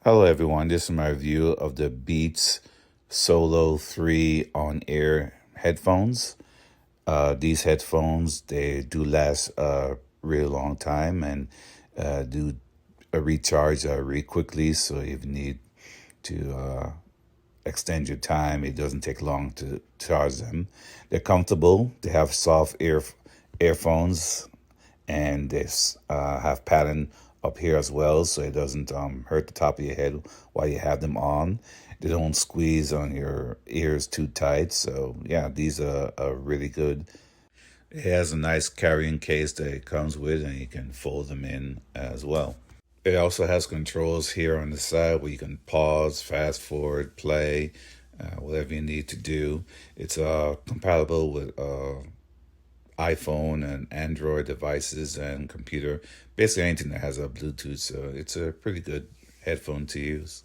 Hello everyone, this is my review of the Beats Solo 3 on-air headphones. These headphones, they do last a really long time and do a recharge really quickly. So if you need to extend your time, it doesn't take long to charge them. They're comfortable. They have soft earphones, and they have padding up here as well, so it doesn't hurt the top of your head while you have them on. They don't squeeze on your ears too tight. So yeah, these are really good. It has a nice carrying case that it comes with, and you can fold them in as well. It also has controls here on the side where you can pause, fast forward, play, whatever you need to do. It's compatible with iPhone and Android devices and computer, basically anything that has a Bluetooth. So it's a pretty good headphone to use.